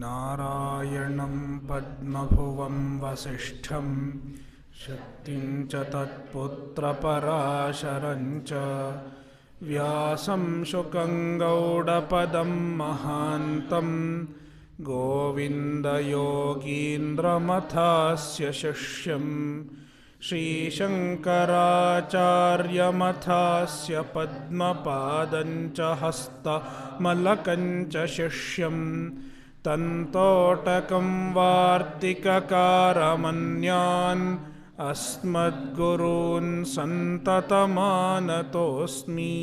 नारायणं पद्मभुवं वसिष्ठं शक्तिं च तत्पुत्रपराशरं च व्यासं शुकं गौडपदं महान्तं गोविन्दयोगीन्द्रमथास्य शिष्यं श्रीशङ्कराचार्यमथास्य पद्मपादं च हस्तमलकं च शिष्यं तन्तोटकं वार्तिककारमन्यान् अस्मद्गुरून् सन्ततमानतोऽस्मि।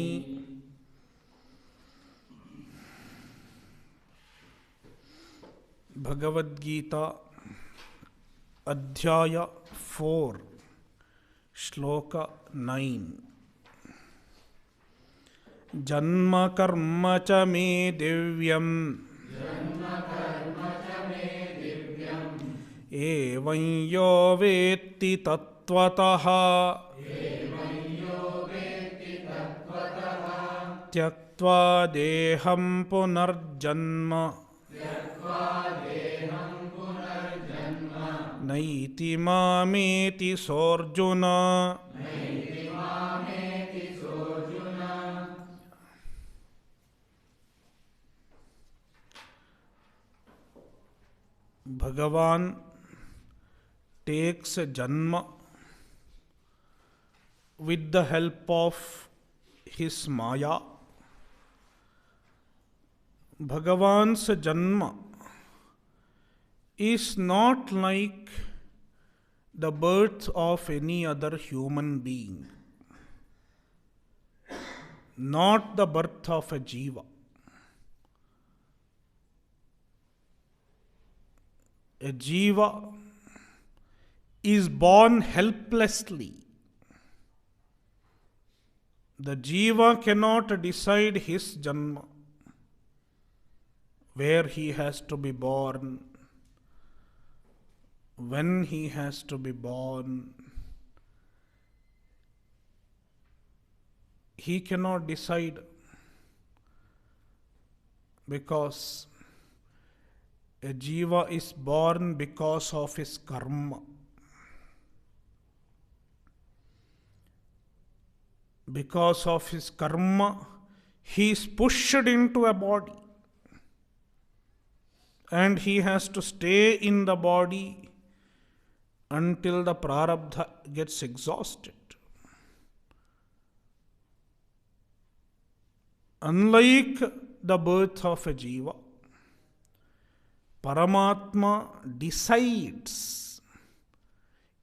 भगवद्गीता अध्याय 4 श्लोक 9। जन्म कर्म च मे दिव्यम् एवं यो वेत्ति तत्त्वतः त्यक्त्वा देहं पुनर्जन्म नैति मामेति सोऽर्जुन। भगवान takes Janma with the help of his Maya. Bhagavan's Janma is not like the birth of any other human being, not the birth of a Jiva. A Jiva is born helplessly. The Jiva cannot decide his Janma, where he has to be born, when he has to be born. He cannot decide because a Jiva is born because of his karma. Because of his karma, he is pushed into a body. And he has to stay in the body until the prarabdha gets exhausted. Unlike the birth of a Jiva, Paramatma decides.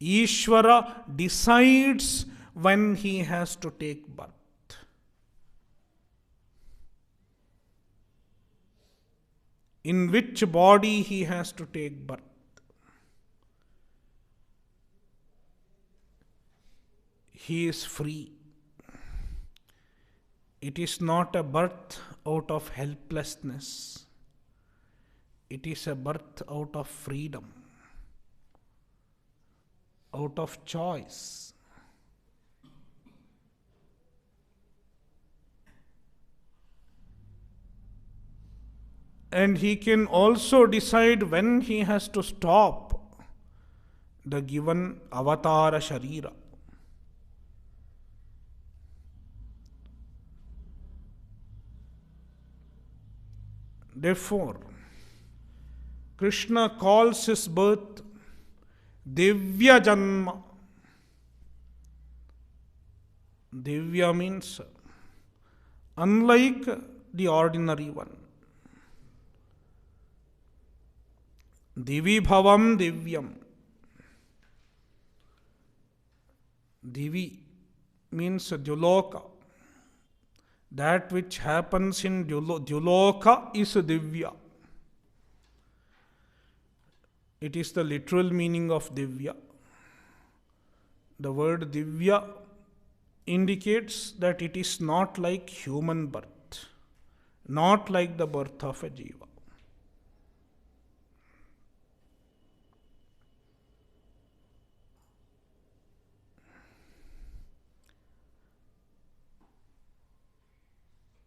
Ishvara decides when he has to take birth. In which body he has to take birth. He is free. It is not a birth out of helplessness. It is a birth out of freedom, out of choice. And he can also decide when he has to stop the given avatara sharira. Therefore, Krishna calls his birth Divya Janma. Divya means unlike the ordinary one. Divi Bhavam Divyam. Divi means Dyuloka. That which happens in Dyuloka is Divya. It is the literal meaning of Divya. The word Divya indicates that it is not like human birth, not like the birth of a Jiva.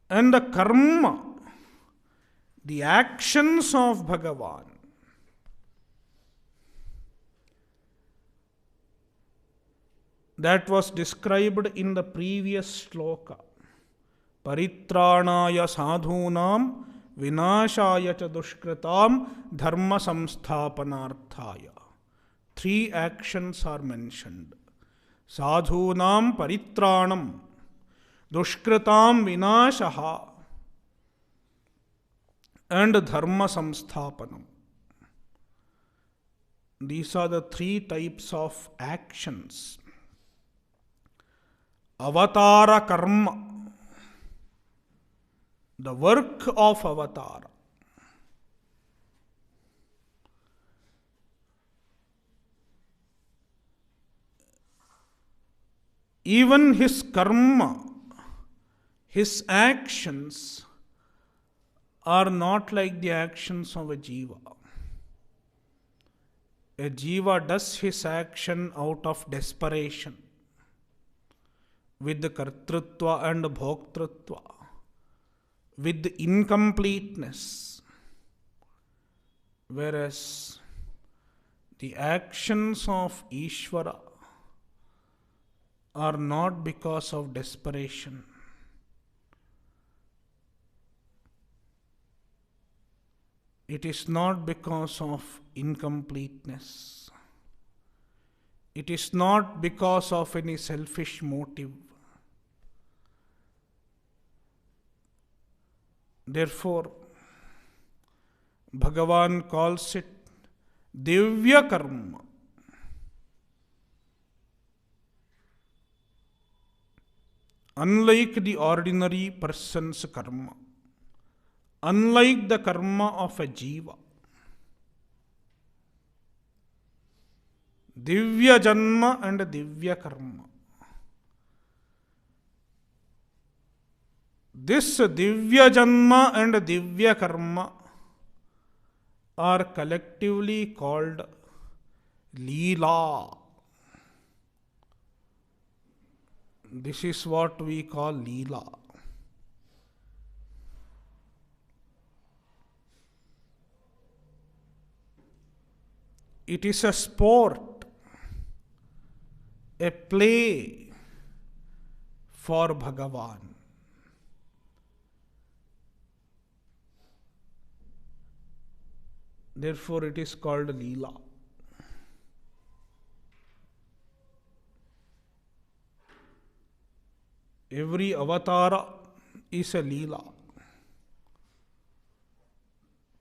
And the karma the actions of Bhagavan, that was described in the previous shloka. Paritranaya sadhunam vinashaya cha dushkritam dharma samsthapanarthaya. Three actions are mentioned. Sadhunam paritranam, dushkritam vinashaha, and dharma samsthapanam. These are the three types of actions. Avatara karma, the work of avatara. Even his karma, his actions, are not like the actions of a jiva. A jiva does his action out of desperation, with the kartrutva and bhoktrutva, with the incompleteness, whereas the actions of Ishvara are not because of desperation. It is not because of incompleteness. It is not because of any selfish motive. Therefore, Bhagavan calls it Divya Karma. Unlike the ordinary person's karma, unlike the karma of a jiva, Divya Janma and Divya Karma. This Divya Janma and Divya Karma are collectively called Leela. This is what we call Leela. It is a sport, a play for Bhagavan. Therefore, it is called Leela. Every avatara is a Leela.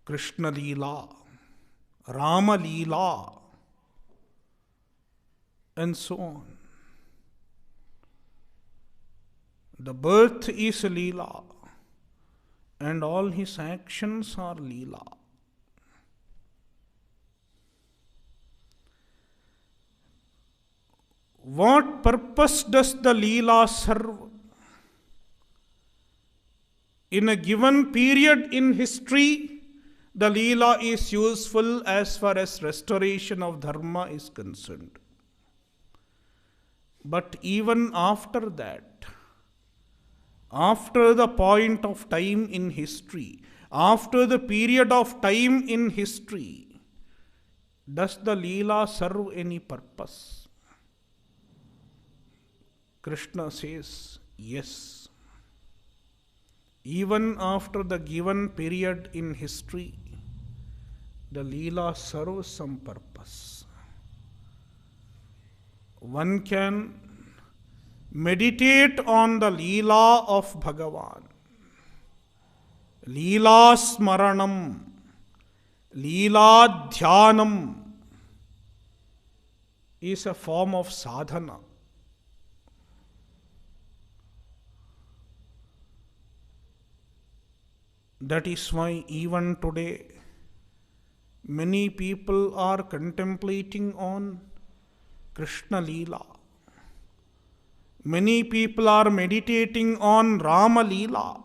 Krishna Leela, Rama Leela, and so on. The birth is Leela, and all his actions are Leela. What purpose does the Leela serve? In a given period in history, the Leela is useful as far as restoration of Dharma is concerned. But even after that, after the point of time in history, after the period of time in history, does the Leela serve any purpose? Krishna says, yes. Even after the given period in history, the Leela serves some purpose. One can meditate on the Leela of Bhagavan. Leela Smaranam, Leela Dhyanam is a form of sadhana. That is why even today many people are contemplating on Krishna Leela. Many people are meditating on Rama Leela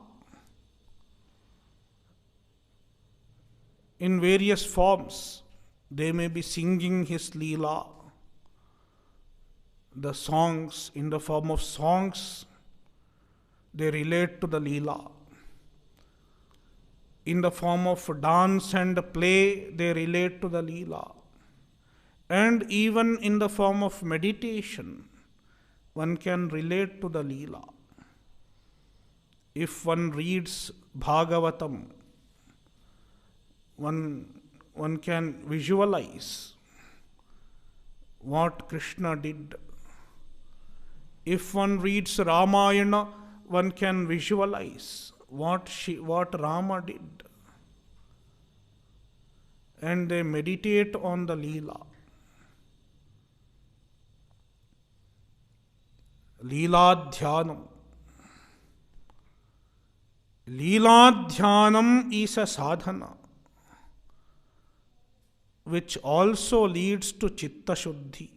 in various forms. They may be singing his Leela, the songs in the form of songs, they relate to the Leela. In the form of dance and play, they relate to the Leela. And even in the form of meditation, one can relate to the Leela. If one reads Bhagavatam, one can visualize what Krishna did. If one reads Ramayana, one can visualize what Rama did. And they meditate on the Leela. Leeladhyanam. Leeladhyanam is a sadhana which also leads to Chitta Shuddhi.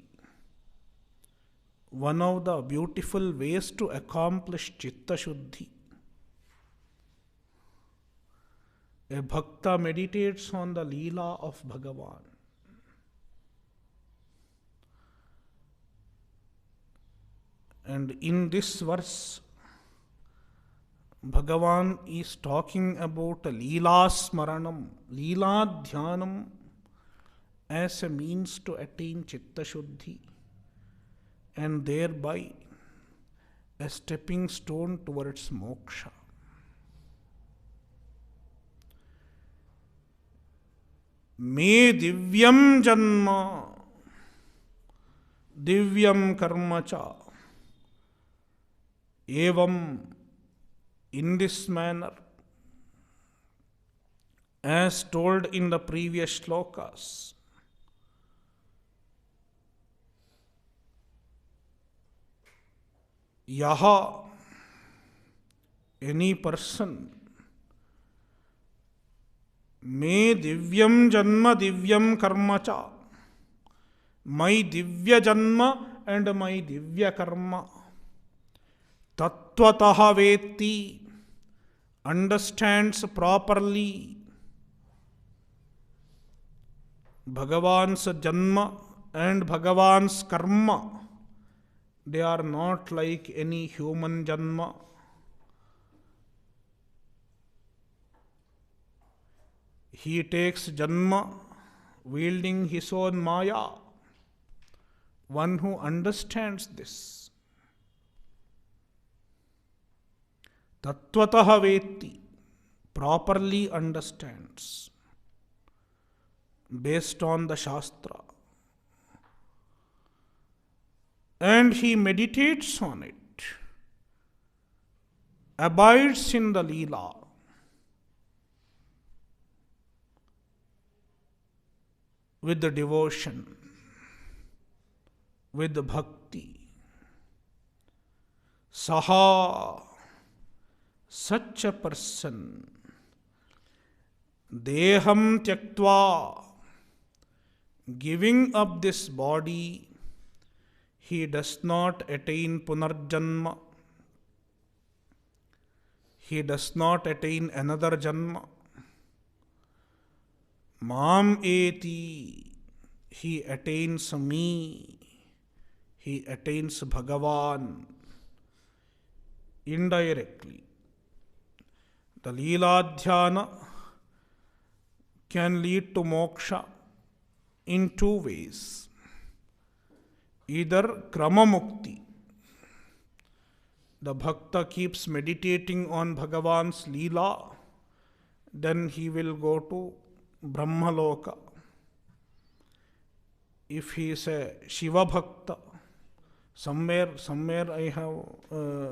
One of the beautiful ways to accomplish Chitta Shuddhi. A bhakta meditates on the Leela of Bhagavan. And in this verse, Bhagavan is talking about Leela Smaranam, Leela Dhyanam as a means to attain Chitta Shuddhi and thereby a stepping stone towards moksha. Me divyam janma, divyam karma cha. Evam, in this manner, as told in the previous shlokas, yaha, any person, me divyam janma divyam karma cha, my divya janma and my divya karma, tattvataha vetti, understands properly Bhagavan's janma and Bhagavan's karma. They are not like any human janma. He takes janma wielding his own maya. One who understands this. Tattvataha vetti, properly understands, based on the Shastra. And he meditates on it, abides in the Leela, with the devotion, with the bhakti. Saha, such a person, deham tyaktva, giving up this body, he does not attain punarjanma. He does not attain another janma. Mam eti, he attains me. He attains Bhagavan indirectly. The Leeladhyana can lead to moksha in two ways. Either krama mukti, the bhakta keeps meditating on Bhagavan's Leela, then he will go to Brahmaloka. If he is a Shiva bhakta, somewhere I have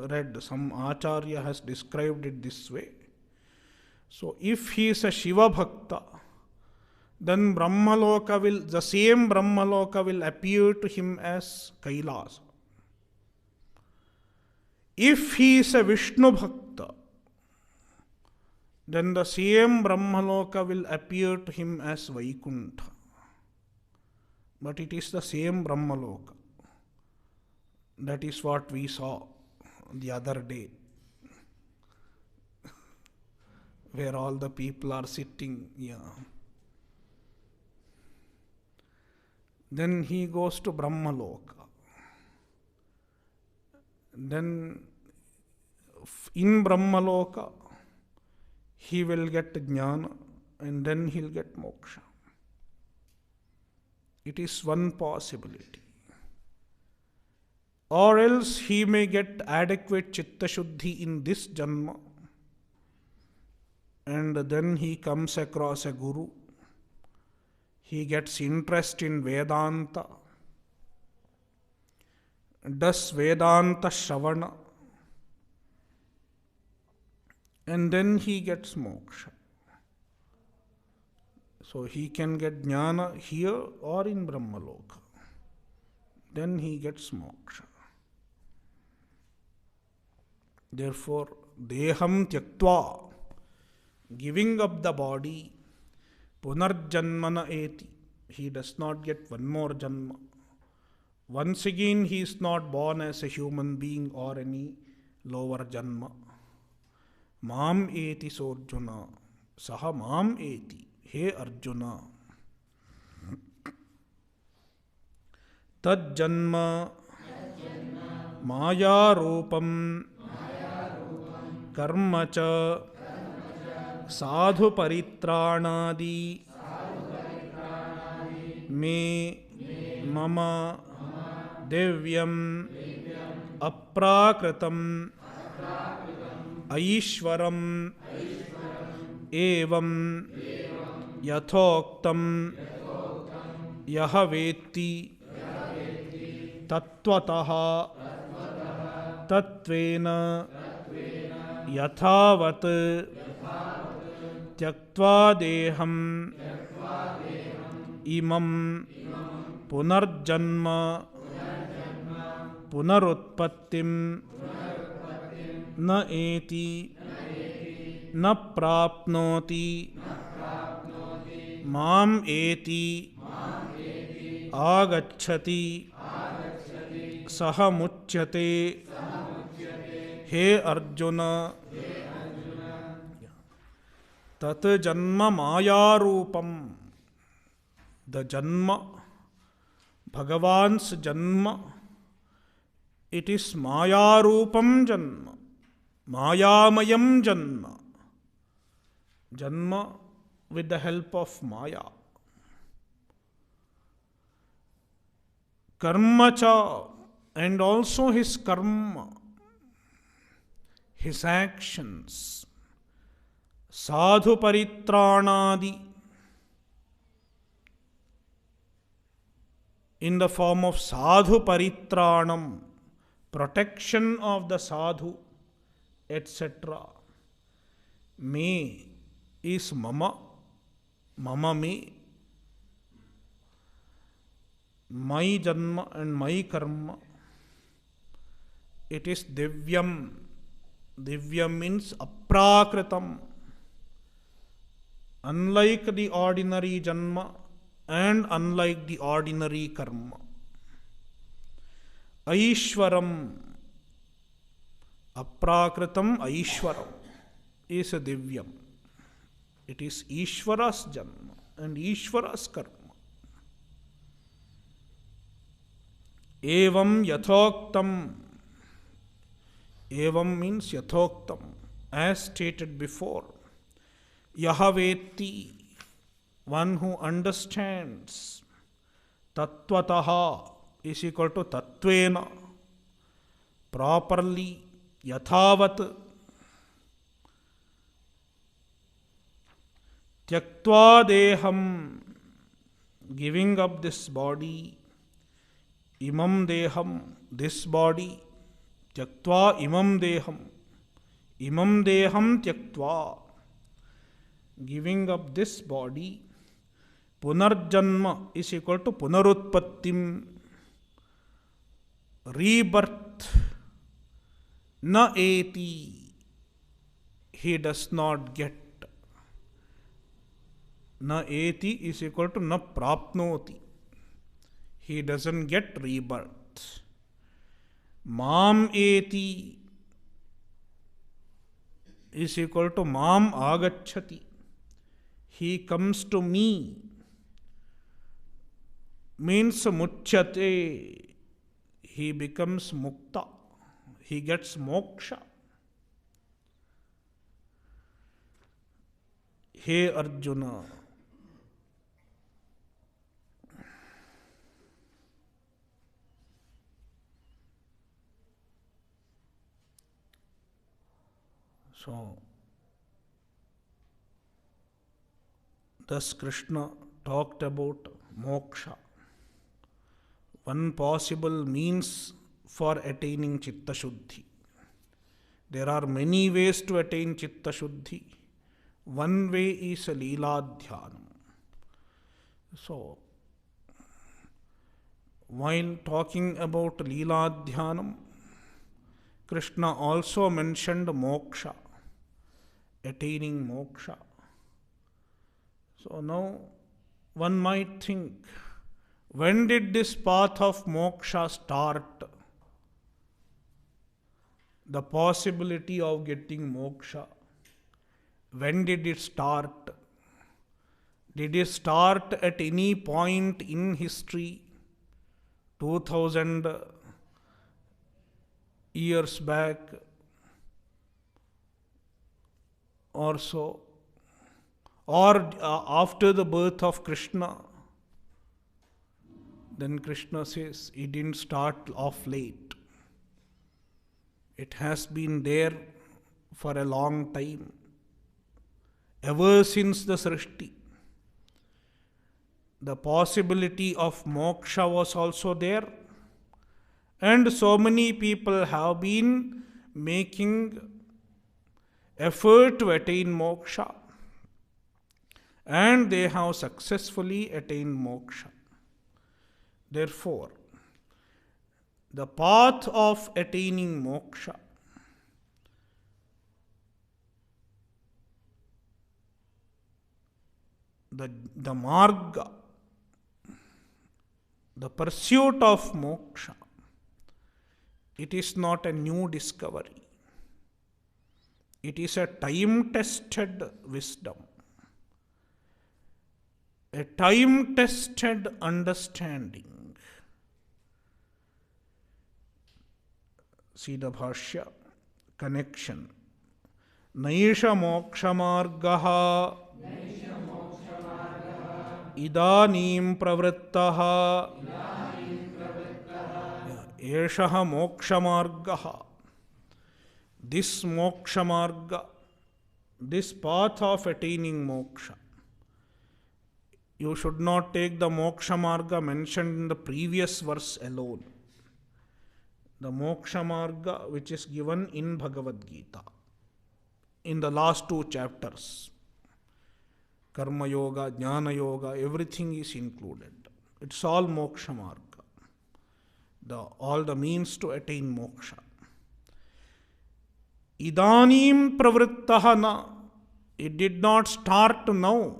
read, some Acharya has described it this way. So if he is a Shiva bhakta, then the same Brahmaloka will appear to him as Kailasa. If he is a Vishnu bhakta, then the same Brahmaloka will appear to him as Vaikuntha. But it is the same Brahmaloka. That is what we saw the other day, where all the people are sitting. Then he goes to Brahmaloka. Then in Brahmaloka, he will get jnana and then he'll get moksha. It is one possibility. Or else he may get adequate chitta shuddhi in this janma, and then he comes across a guru. He gets interest in Vedanta, does Vedanta Shravana, and then he gets moksha. So he can get jnana here or in Brahmaloka. Then he gets moksha. Therefore, deham tyaktva, giving up the body, punarjanmana eti, he does not get one more janma. Once again, he is not born as a human being or any lower janma. Mam eti sorjuna, saha mam eti, he Arjuna. Tad janma maya rupam कर्म च साधु परित्राणादि मे मम दिव्यम अप्राकृतम ऐश्वरम एवं यथोक्तम यह वेत्ति तत्वतः तत्वेन यथावत् त्यक्त्वा देहं इमं पुनर्जन्म पुनरुत्पत्तिं न एति न प्राप्नोति माम एति आगच्छति सह मुच्यते हे अर्जुन तत् जन्म मायारूपम. द जन्म, भगवान्स जन्म, इट इज मायारूपम जन्म, मायामयम जन्म, जन्म with the help of maya. Karma cha, and also his karma, his actions, sadhu paritranadi, in the form of sadhu paritranam, protection of the sadhu, etc. Me is mama, mama me, my janma and my karma. It is divyam. Divyam means aprakritam. Unlike the ordinary janma and unlike the ordinary karma. Aishwaram. Aprakritam Aishwaram is a divyam. It is Ishvara's janma and Ishvara's karma. Evam yathoktam. Evam means yathoktam, as stated before. Yahaveti, one who understands. Tattvataha is equal to tattvena, properly, yathavat. Tyaktva deham, giving up this body. Imam deham, this body. Tyaktva imam deham. Imam deham tyaktva, giving up this body. Punarjanma is equal to punarutpattim, rebirth. Na eti, he does not get. Na eti is equal to na prapnoti, he doesn't get rebirth. Mam eti is equal to mam agacchati, he comes to me. Means muchyate, he becomes mukta, he gets moksha. Hey Arjuna, so thus Krishna talked about moksha, one possible means for attaining Chitta Shuddhi. There are many ways to attain Chitta Shuddhi. One way is Leela Dhyanam. So, while talking about Leela Dhyanam, Krishna also mentioned moksha, attaining moksha. So now one might think, when did this path of moksha start? The possibility of getting moksha. When did it start? Did it start at any point in history? 2000 years back or so? Or after the birth of Krishna? Then Krishna says, it didn't start off late. It has been there for a long time. Ever since the Srishti, the possibility of moksha was also there. And so many people have been making effort to attain moksha. And they have successfully attained moksha. Therefore, the path of attaining moksha, the marga, the pursuit of moksha, it is not a new discovery. It is a time-tested wisdom, a time-tested understanding. See the Bhashya, connection. Naisha moksha margaha idanim pravrittaha eshaha moksha margaha. This moksha marga, this path of attaining moksha. You should not take the moksha marga mentioned in the previous verse alone. The moksha marga which is given in Bhagavad Gita, in the last 2 chapters. Karma yoga, jnana yoga, everything is included. It's all moksha marga. All the means to attain moksha. Idanim pravrittaha na. It did not start now.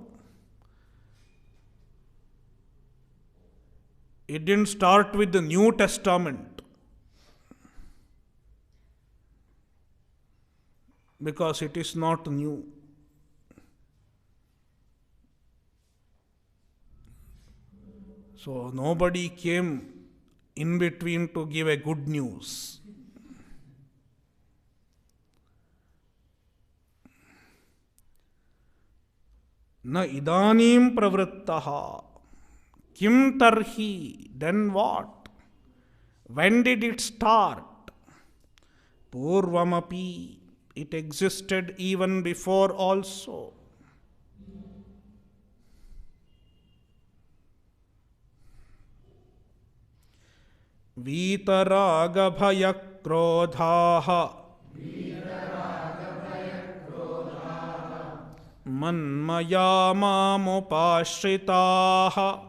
It didn't start with the New Testament. Because it is not new. So nobody came in between to give a good news. Na idanim pravrittaha. Kim tarhi. Then what? When did it start? Purvamapi. It existed even before also. Vitaraga bhaya krodhaha manmaya mamupashritaha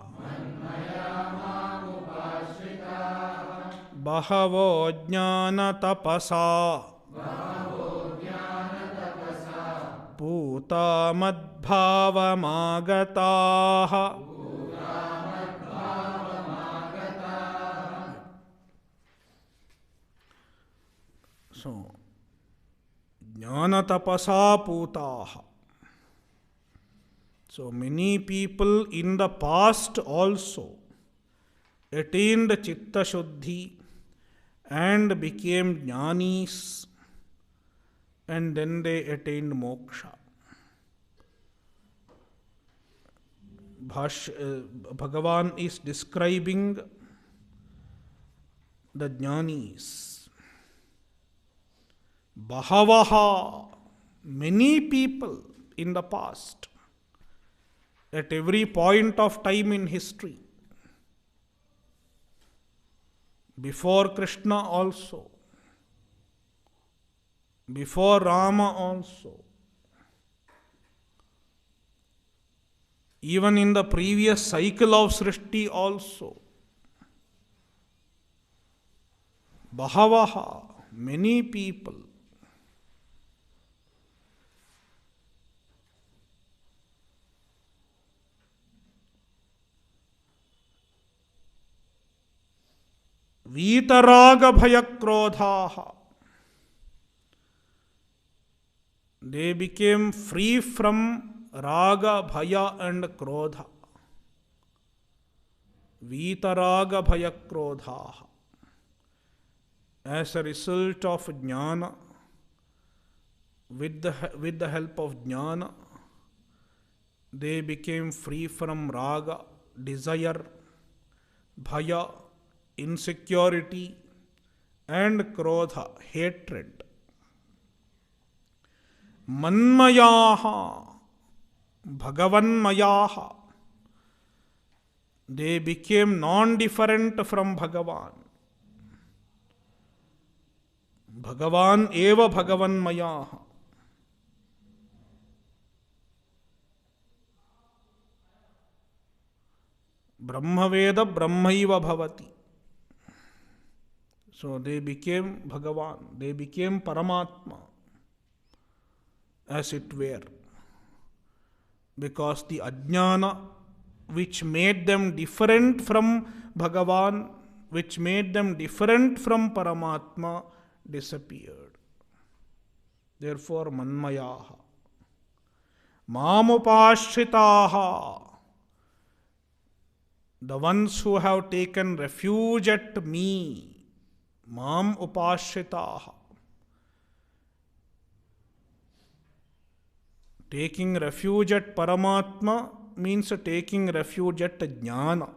bahavo jnana tapasa Puta madbhava magataha. So, jnana tapasa putaha. So, many people in the past also attained Chitta Shuddhi and became jnanis, and then they attained moksha. Bhagavan is describing the jnanis. Bahavaha, many people in the past, at every point of time in history, before Krishna also, before Rama also, even in the previous cycle of Srishti also, Bahavaha, many people, Vitaraga Bhayakrodhaha, they became free from Raga, Bhaya and Krodha. Vitaraga Bhayakrodhaha. As a result of jnana, with the help of jnana, they became free from raga, desire, bhaya, insecurity, and krodha, hatred. Manmayaha, Bhagavanmayaha, they became non-different from Bhagavan. Bhagavan eva Bhagavanmayaha. Brahmaveda Brahmaiva Bhavati. So they became Bhagavan, they became Paramatma, as it were. Because the ajnana which made them different from Bhagavan, which made them different from Paramatma, disappeared. Therefore, Manmayaha. Mamupashritaha, the ones who have taken refuge at me. Mam upashritaha. Taking refuge at Paramatma means taking refuge at jnana.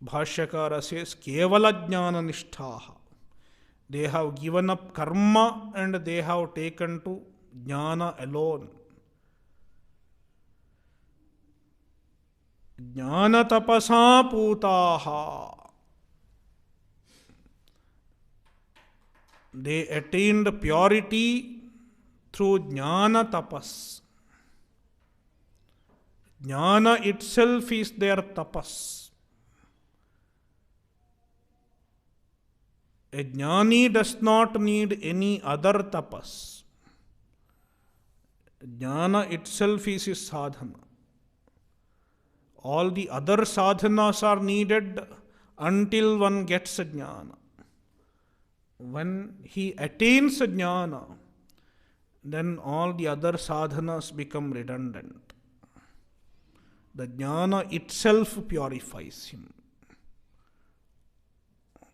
Bhashyakara says, Kevala jnana nishthaha. They have given up karma and they have taken to jnana alone. Jnana tapasa putaha. They attained purity through jnana tapas. Jnana itself is their tapas. A jnani does not need any other tapas. Jnana itself is his sadhana. All the other sadhanas are needed until one gets jnana. When he attains jnana, then all the other sadhanas become redundant. The jnana itself purifies him,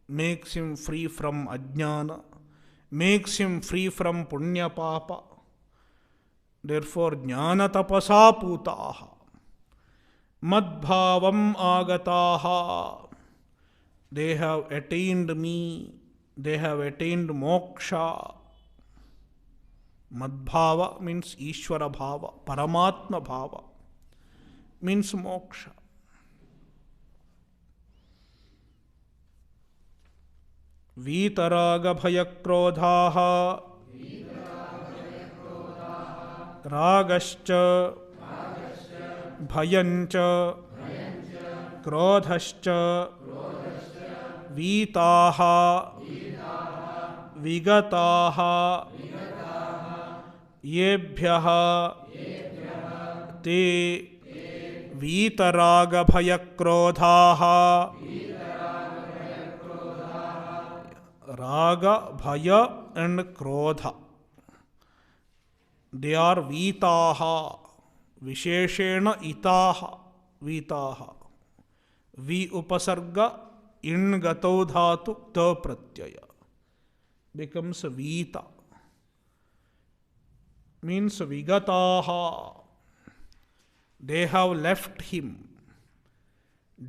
makes him free from ajnana, makes him free from punya papa. Therefore, jnana tapasa putaha, madbhavam agataha. They have attained me, they have attained moksha. Madbhava means Ishvara bhava, Paramatma bhava means moksha. Vitaraga bhayakrodhaha ragascha bhayancha krodhascha vitaha vigataha yebhyaha te वीतराग भयक्रोधाः raga, bhaya and krodha. They are vitaha, visheshena itaha, vitaha. Vi upasarga in gato dhatu ta pratyaya becomes vita, means vigataha. They have left him.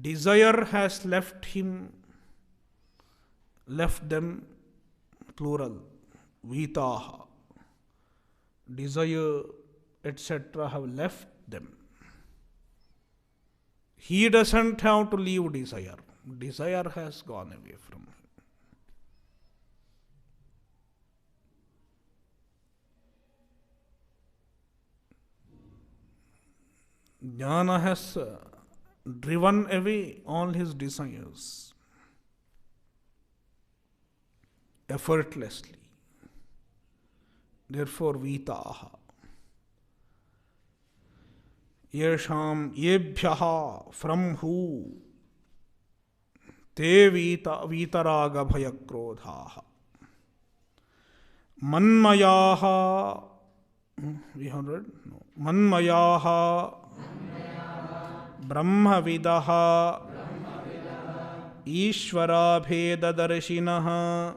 Desire has left him, left them, plural, vitaha. Desire, etc. have left them. He doesn't have to leave desire. Desire has gone away from him. Jnana has driven away all his desires effortlessly. Therefore, vitaha. Yesham yebhyaha, from who? Te vitaraga bhayakrodhaha. Manmayaha. We have read? No. Manmayaha. Brahmavidaha. Ishvarabhedadarshinaha.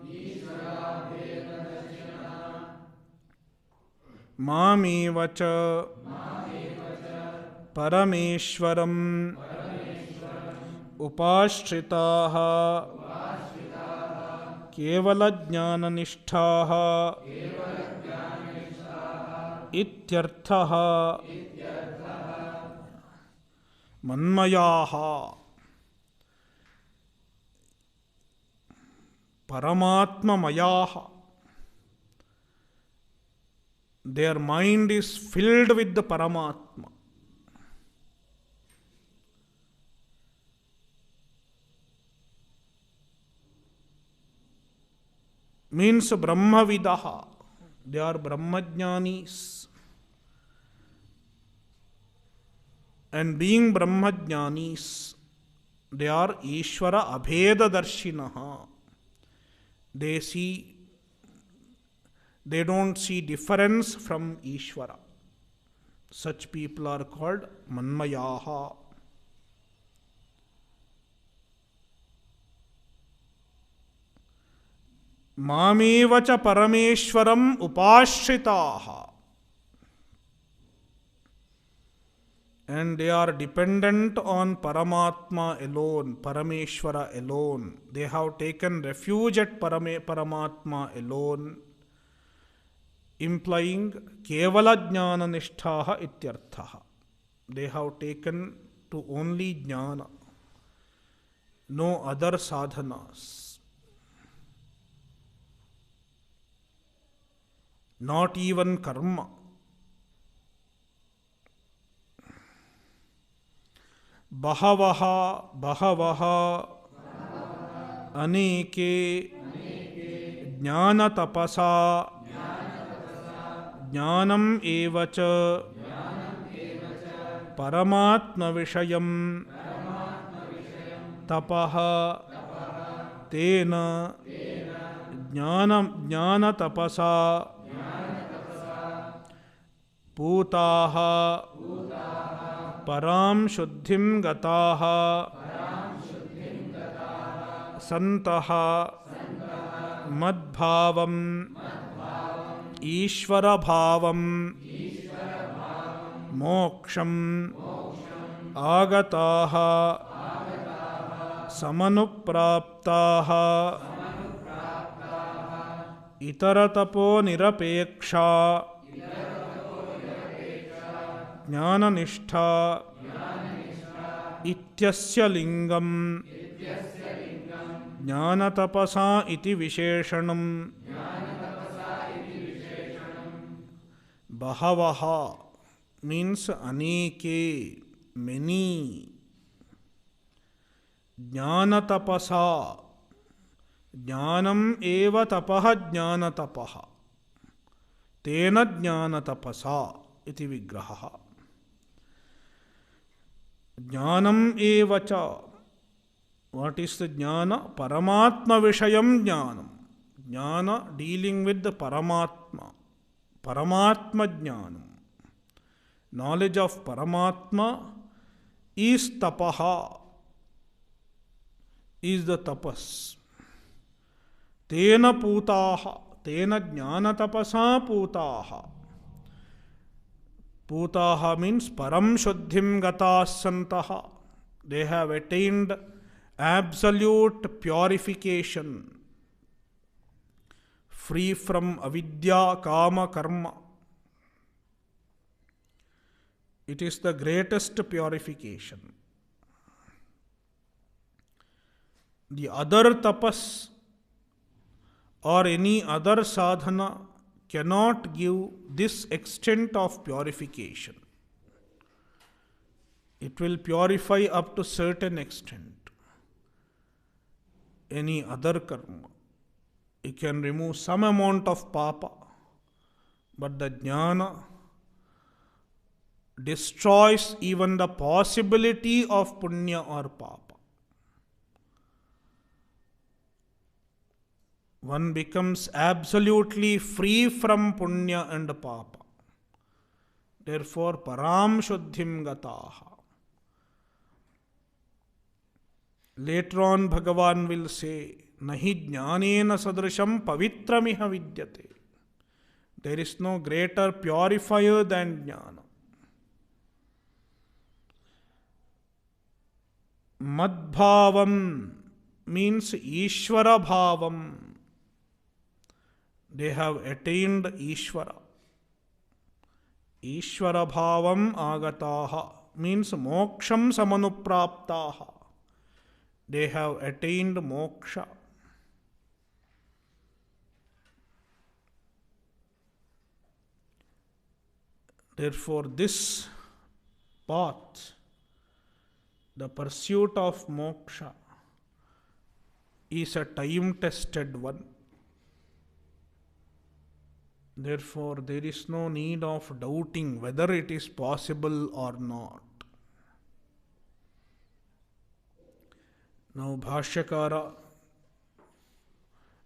Mamevacha. Parameshwaram. Upashtritaha. Kevalajnananishtaha. Ityarthaha. Manmayaha. Paramatmamayaha. Their mind is filled with the Paramatma. Means Brahmavidaha. They are Brahmajnanis. And being Brahmajnanis, they are Ishvara Abheda Darshinaha. They don't see difference from Ishvara. Such people are called Manmayaha. Mamevacha Parameshwaram Upashritaha. And they are dependent on Paramatma alone, Parameshwara alone. They have taken refuge at Paramatma alone, implying Kevala Jnana Nishthaha Ityarthaha. They have taken to only Jnana, no other sadhanas. Not even karma. Bahavaha aneke jnana tapasa jnanam evacha paramatma vishayam tapaha tena jnana tapasa putaha param shuddhim gataha santaha madbhavam ishvara bhavam moksham agataha samanupraptaha itaratapo nirapeksha Jnananishta ityasya lingam jnanatapasa iti visheshanam. Bahavaha means aneke, many. Jnanatapasa, jnanam eva tapaha jnanatapaha. Tena jnanatapasa iti vigraha. Jnanam evacha. What is the jnana? Paramatma vishayam jnanam. Jnana dealing with the Paramatma. Paramatma jnanam. Knowledge of Paramatma is tapaha. Is the tapas. Tena putaha. Tena jnana tapasa putaha. Putaha means param shuddhim gatas santaha. They have attained absolute purification, free from avidya, kama, karma. It is the greatest purification. The other tapas or any other sadhana cannot give this extent of purification. It will purify up to certain extent. Any other karma, it can remove some amount of papa, but the jnana destroys even the possibility of punya or papa. One becomes absolutely free from punya and papa. Therefore, param shuddhim gataha. Later on, Bhagavan will say, Nahi jnanena sadrisham pavitramiha vidyate. There is no greater purifier than jnana. Madbhavam means Ishvara bhavam. They have attained Ishvara. Ishvara bhavam agataha means moksham samanupraptaha. They have attained moksha. Therefore, this path, the pursuit of moksha, is a time-tested one. Therefore, there is no need of doubting whether it is possible or not. Now, Bhashyakara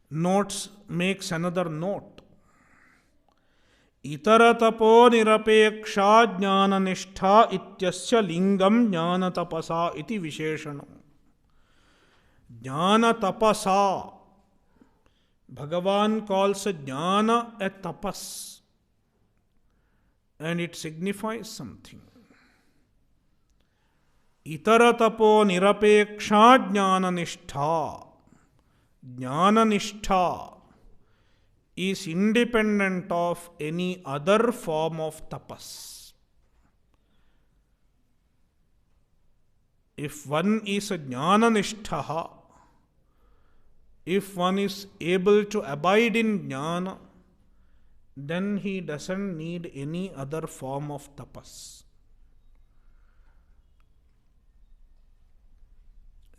makes another note. Itaratapo nirapeksha jnana nishtha ityasya lingam jnana tapasa iti visheshanam. Jnana tapasa. Bhagavan calls jnana a tapas, and it signifies something. Itaratapo nirapeksha jnana nishtha. Jnana nishtha is independent of any other form of tapas. If one is a jnana nishtha, if one is able to abide in jnana, then he doesn't need any other form of tapas.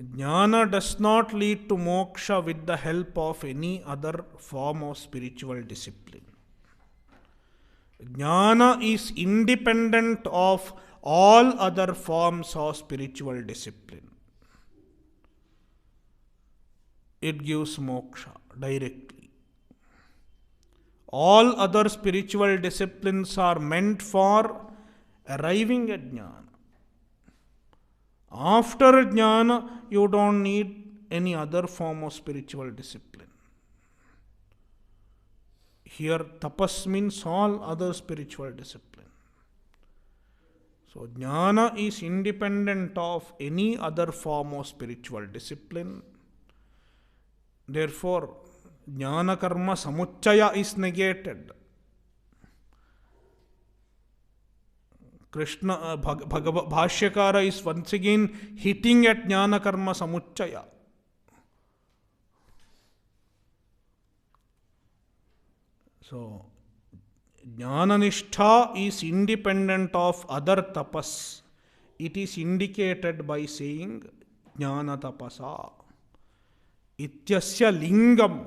Jnana does not lead to moksha with the help of any other form of spiritual discipline. Jnana is independent of all other forms of spiritual discipline. It gives moksha directly. All other spiritual disciplines are meant for arriving at jnana. After jnana, you don't need any other form of spiritual discipline. Here, tapas means all other spiritual discipline. So, jnana is independent of any other form of spiritual discipline. Therefore, jnana karma samuchaya is negated. Bhashyakara is once again hitting at jnana karma samuchaya. So, jnana nishtha is independent of other tapas. It is indicated by saying jnana tapasa. Ityasya lingam.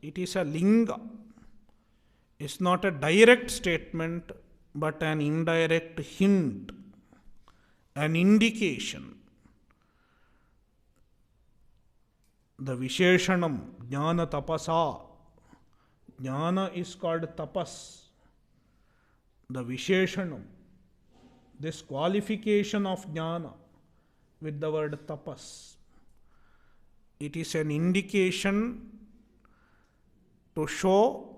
It is a linga. It's not a direct statement, but an indirect hint, an indication. The Visheshanam, Jnana Tapasa. Jnana is called tapas. The Visheshanam, this qualification of jnana with the word tapas, it is an indication to show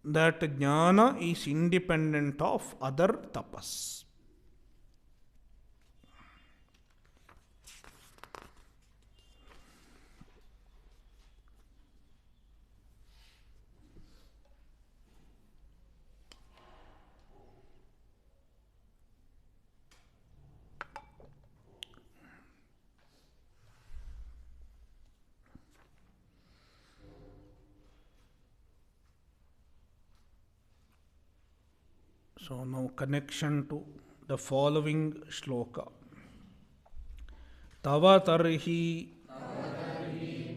that jnana is independent of other tapas. So now connection to the following shloka. Tava tarhi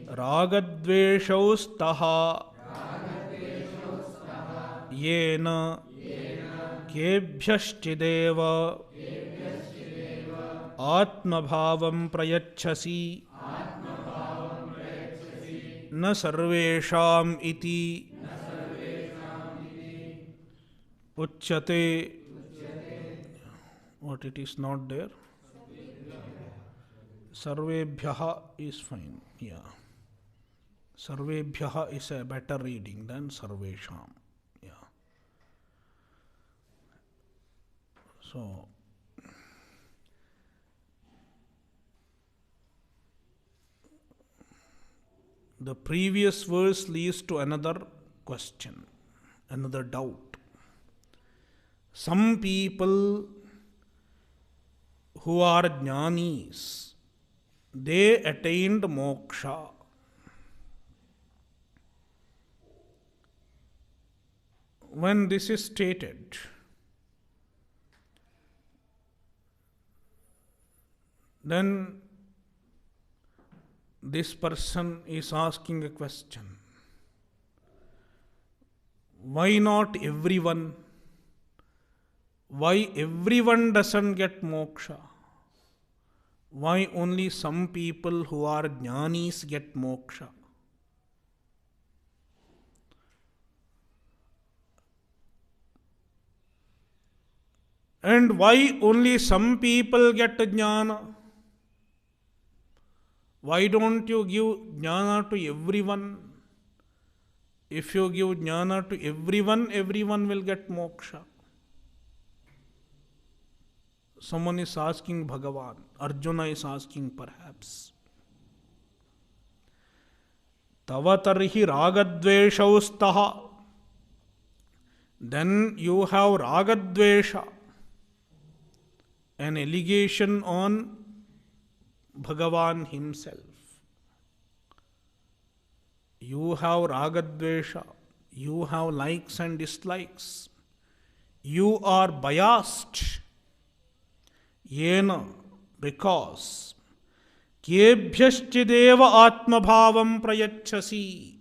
ragadveshau staha yena kebhyashchideva atmabhavam prayachasi na sarvesham iti uchyate. What it is not there? Sarvebhyaha is fine. Yeah. Sarvebhyaha is a better reading than Sarvesham. Yeah. So, the previous verse leads to another question, another doubt. Some people who are jnanis, they attained moksha. When this is stated, then this person is asking a question. Why not everyone? Why everyone doesn't get moksha? Why only some people who are jnanis get moksha? And why only some people get jnana? Why don't you give jnana to everyone? If you give jnana to everyone, everyone will get moksha. Someone is asking Bhagavan. Arjuna is asking perhaps. Tava tarhi ragadveshau staha. Then you have ragadvesha, an allegation on Bhagavan himself. You have ragadvesha. You have likes and dislikes. You are biased. Yena, because kebhyashchideva atmabhavam prayachasi.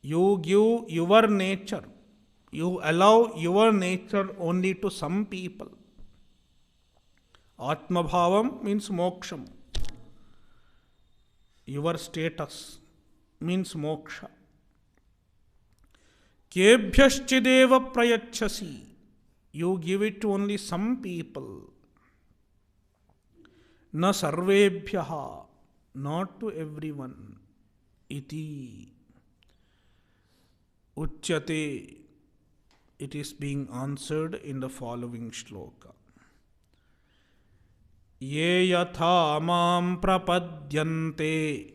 You give your nature. You allow your nature only to some people. Atmabhavam means moksham. Your status means moksha. Kebhyashchideva prayachasi. You give it to only some people. Na sarvebhyaha, not to everyone. Iti uchyate. It is being answered in the following shloka. Ye yatha mam prapadyante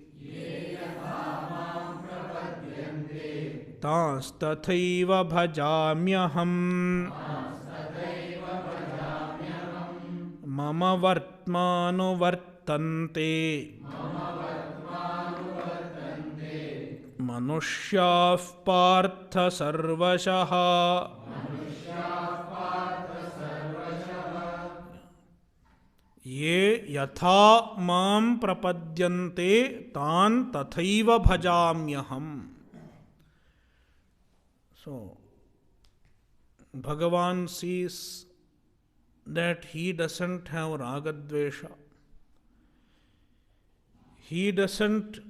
tans tathaiva bhajamyaham mama vartmanu vartante manushyaः partha sarvashah. Ye yatha mam prapadyante tan tathaiva bhajamyaham. So, Bhagavan sees that he doesn't have ragadvesha. He doesn't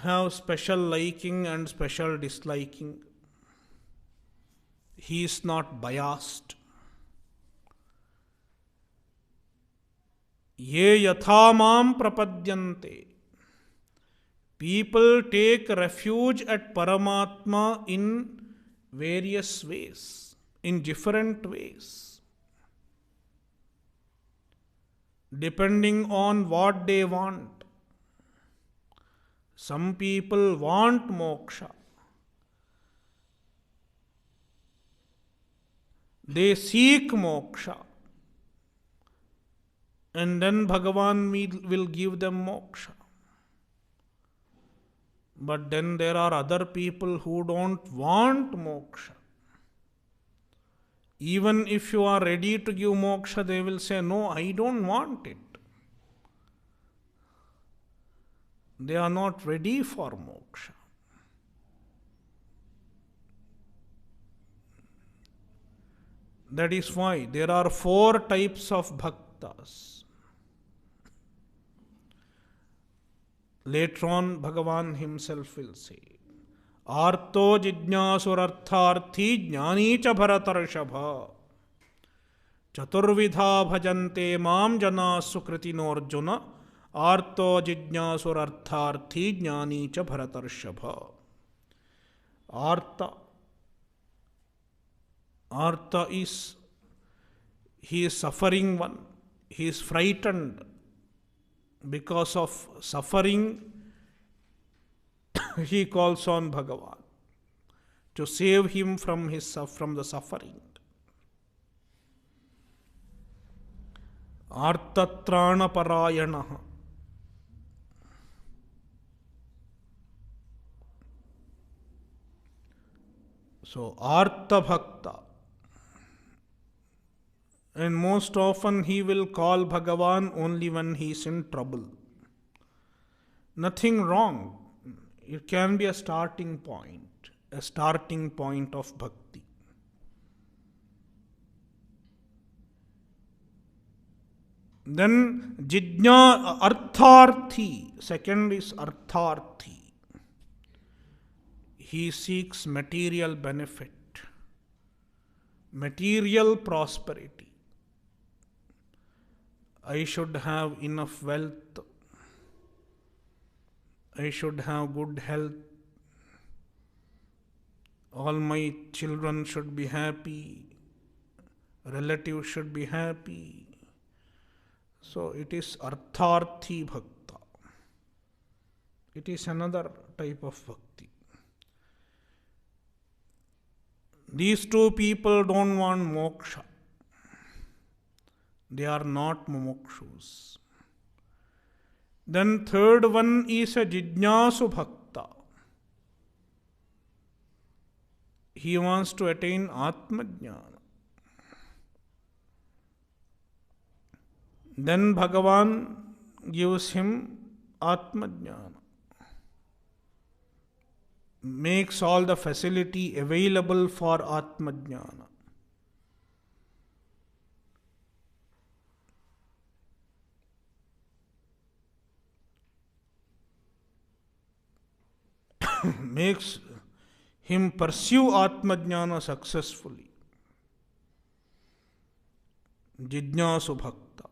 have special liking and special disliking. He is not biased. Ye yatha mam prapadyante. People take refuge at Paramatma in various ways, in different ways, depending on what they want. Some people want moksha. They seek moksha. And then Bhagavan will give them moksha. But then there are other people who don't want moksha. Even if you are ready to give moksha, they will say, no, I don't want it. They are not ready for moksha. That is why there are 4 types of bhaktas. Later on, Bhagavan himself will say, Arto jijñāsurartharthi jñāni ca bharatarṣabha chaturvidha bhajante mam jana sukritino Arjuna Arto jijñāsurartharthi jñāni ca bharatarṣabha. Artha is, he is suffering one, he is frightened. Because of suffering, he calls on Bhagavan to save him from the suffering. Artatrana parayanaha. So, Artha Bhakta. And most often he will call Bhagavan only when he is in trouble. Nothing wrong. It can be a starting point of bhakti. Then Jijñā Artharthi. Second is Artharthi. He seeks material benefit, material prosperity. I should have enough wealth. I should have good health. All my children should be happy. Relatives should be happy. So it is Artharthi Bhakta. It is another type of bhakti. These 2 people don't want moksha. They are not mumukshus. Then third one is a jijñāsu bhakta. He wants to attain Atmajnana. Then Bhagavan gives him Atmajnana. Makes all the facility available for Atmajnana. Makes him pursue Atmajnana successfully. Jijñāsu Bhakta.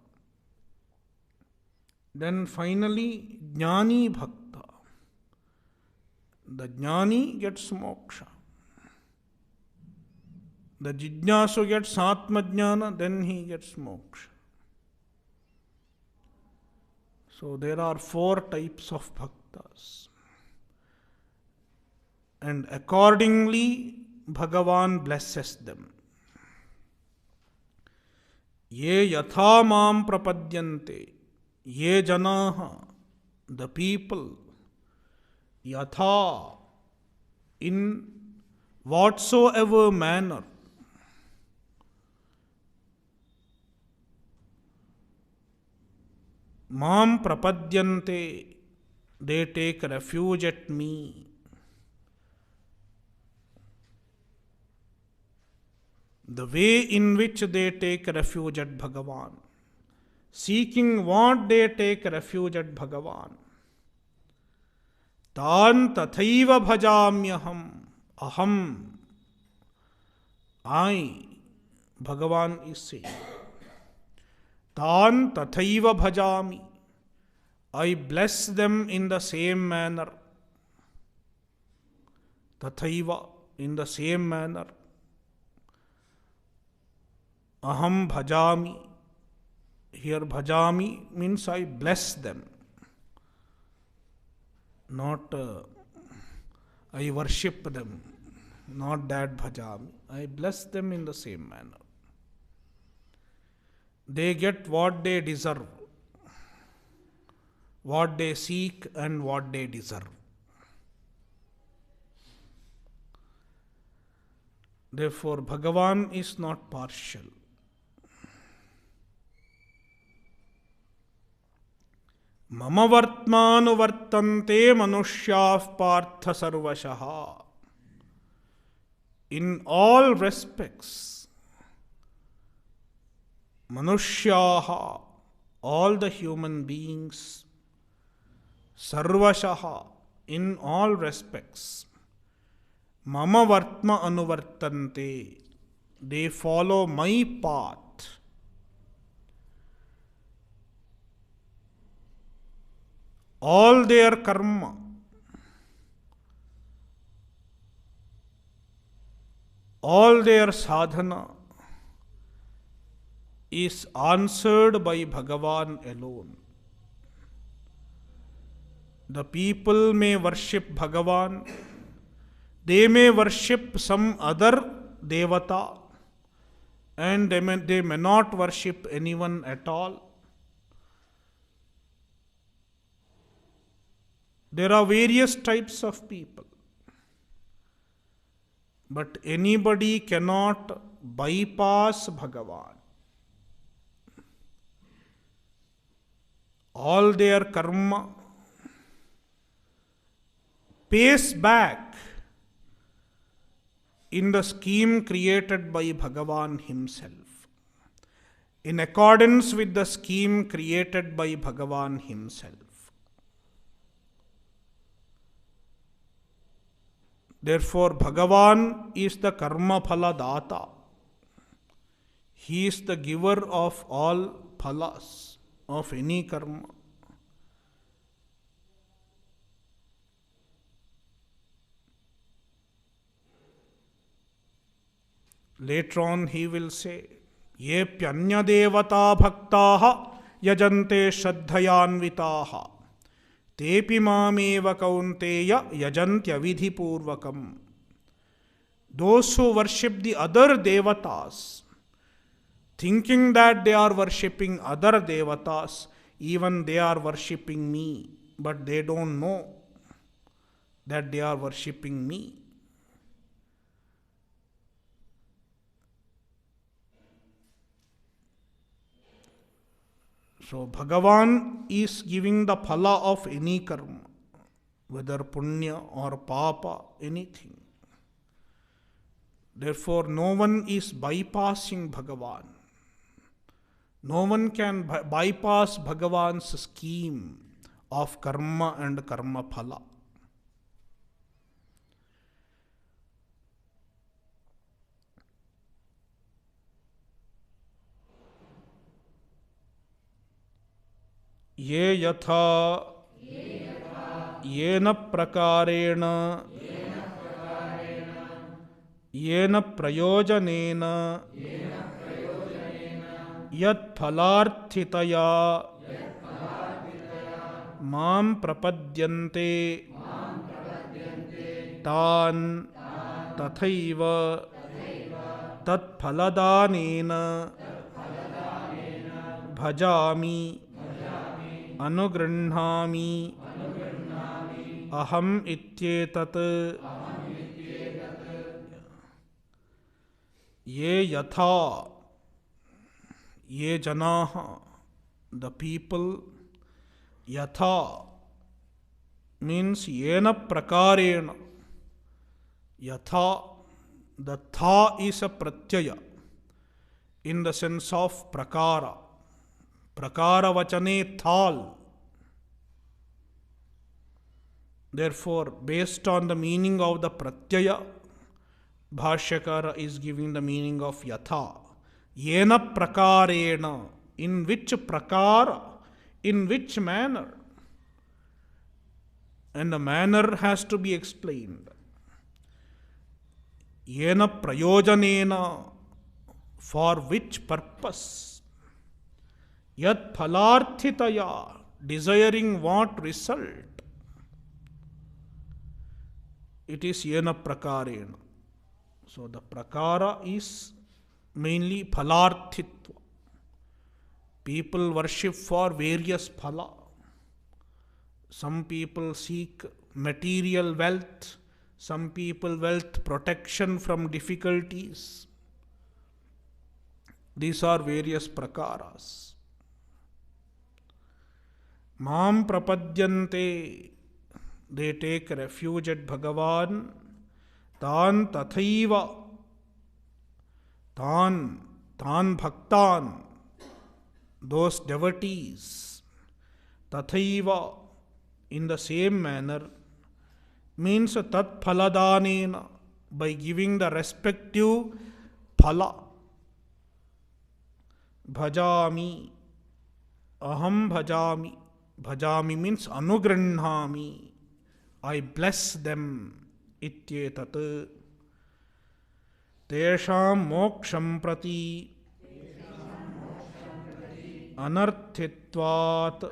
Then finally, Jnani Bhakta. The Jnani gets moksha. The Jijñāsu gets Atmajnana, then he gets moksha. So there are 4 types of bhaktas. And accordingly, Bhagavan blesses them. Ye yatha mam prapadyante, ye janaha, the people, yatha, in whatsoever manner, mam prapadyante, they take refuge at me. The way in which they take refuge at Bhagavan, seeking what they take refuge at Bhagavan. Tan tathaiva bhajamyaham, aham, I, Bhagavan is saying. Tan tathaiva bhajami, I bless them in the same manner. Tathaiva, in the same manner. Aham bhajami. Here bhajami means I bless them. Not I worship them. Not that bhajami. I bless them in the same manner. They get what they deserve, what they seek and what they deserve. Therefore, Bhagavan is not partial. Mama vartmanu vartante manushyav partha sarvashaha. In all respects, manushyaha, all the human beings, sarvashaha, in all respects, mama vartma anuvartante, they follow my path. All their karma, all their sadhana is answered by Bhagavan alone. The people may worship Bhagavan, they may worship some other devata, and they may not worship anyone at all. There are various types of people. But anybody cannot bypass Bhagavan. All their karma pays back in the scheme created by Bhagavan himself, in accordance with the scheme created by Bhagavan himself. Therefore, Bhagavan is the karma phala data. He is the giver of all phalas, of any karma. Later on he will say, Ye pyanya devata bhaktaha yajante shraddhayanvitaha tepi mameva kaunteya yajantya vidhi purvakam. Those who worship the other devatas, thinking that they are worshipping other devatas, even they are worshipping me, but they don't know that they are worshipping me. So, Bhagavan is giving the phala of any karma, whether punya or papa, anything. Therefore, no one is bypassing Bhagavan. No one can bypass Bhagavan's scheme of karma and karma phala. ये यथा येन प्रकारेण येन प्रयोजनेन यत्फलार्थितया मां प्रपद्यन्ते तान् तथैव तत्फलदानेन भजामि अनुगृह्णामि अहम इत्येतत् ये यथा ये जनाः the people yatha means yena prakarena yatha the tha is a pratyaya in the sense of prakara vachane thal. Therefore, based on the meaning of the pratyaya, Bhashyakara is giving the meaning of yatha. Yena prakarena, in which prakara, in which manner. and the manner has to be explained. Yena prayojanena, for which purpose? Yat phalarthitaya, desiring what result? It is yena prakarena. So the prakara is mainly phalarthitva. People worship for various phala. Some people seek material wealth, some people wealth protection from difficulties. These are various prakaras. Mam prapadyante, they take refuge at Bhagavan. Tan tathaiva, tan bhaktan, those devotees. Tathaiva, in the same manner, means tat phaladanena, by giving the respective phala. Bhajami, aham bhajami. Bhajami means anugranhami, I bless them. Ityetat. Tesham moksham prati anarthitvat.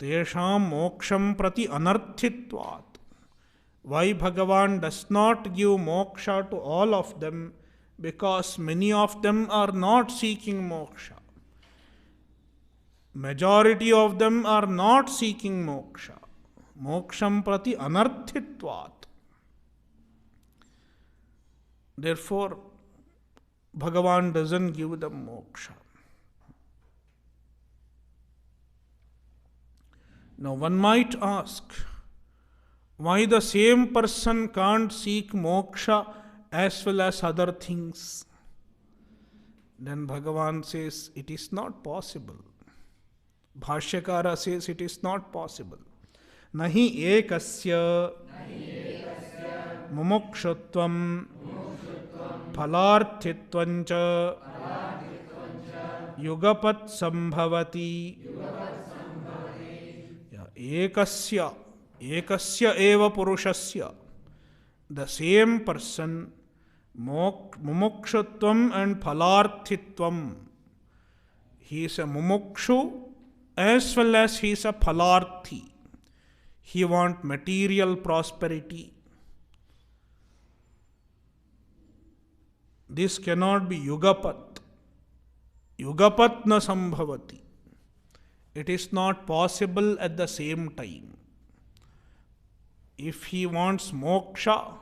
Tesham moksham prati anarthitvat. Why Bhagavan does not give moksha to all of them? Because many of them are not seeking moksha. Majority of them are not seeking moksha. Moksham prati anarthitvat. Therefore, Bhagavan doesn't give them moksha. Now one might ask, why the same person can't seek moksha as well as other things? Then Bhagavan says, it is not possible. Bhashyakara says it is not possible. Nahi ekasya mumukshutvam phalarthitvancha yugapat sambhavati. Ekasya eva purushasya, the same person, mumukshutvam and phalarthitvam. He is a mumukshu as well as he is a phalarthi. He wants material prosperity. This cannot be yugapat. Yugapat na sambhavati. It is not possible at the same time. If he wants moksha,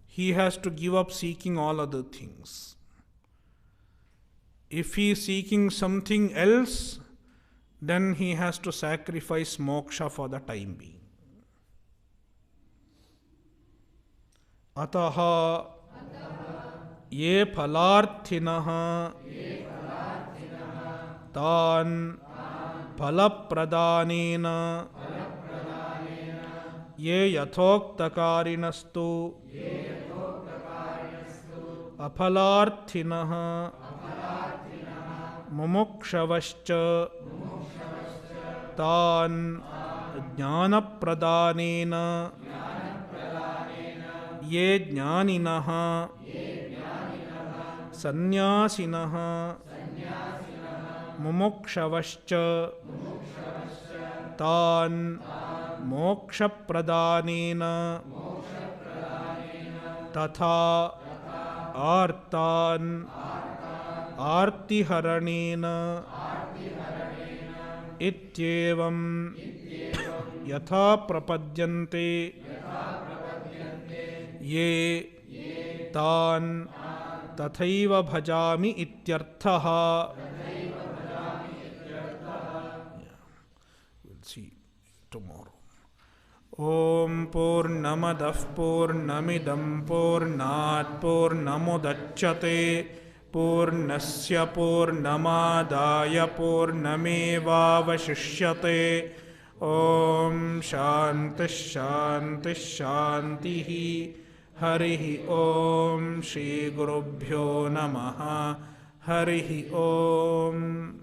he has to give up seeking all other things. If he is seeking something else, then he has to sacrifice moksha for the time being. Ataha ye phalarthinaha tan phalapradanena ye yathoktakarinasthu aphalarthinaha mumukshavaschcha tan jnanapradanena ye jnaninaha sannyasinaha mumukshavaschcha tan mokshapradanena tatha artan artiharanena ityevam yatha prapadyante ye tan tathaiva bhajami ityarthaha. We'll see tomorrow. Om Purnamadah Purnamidam Purnat Purnamudachyate Purnasya Purnamadaya Purnamevavashishyate. Om Shanti Shanti Shanti. Harihi Om Shri Gurubhyo Namaha. Harihi Om.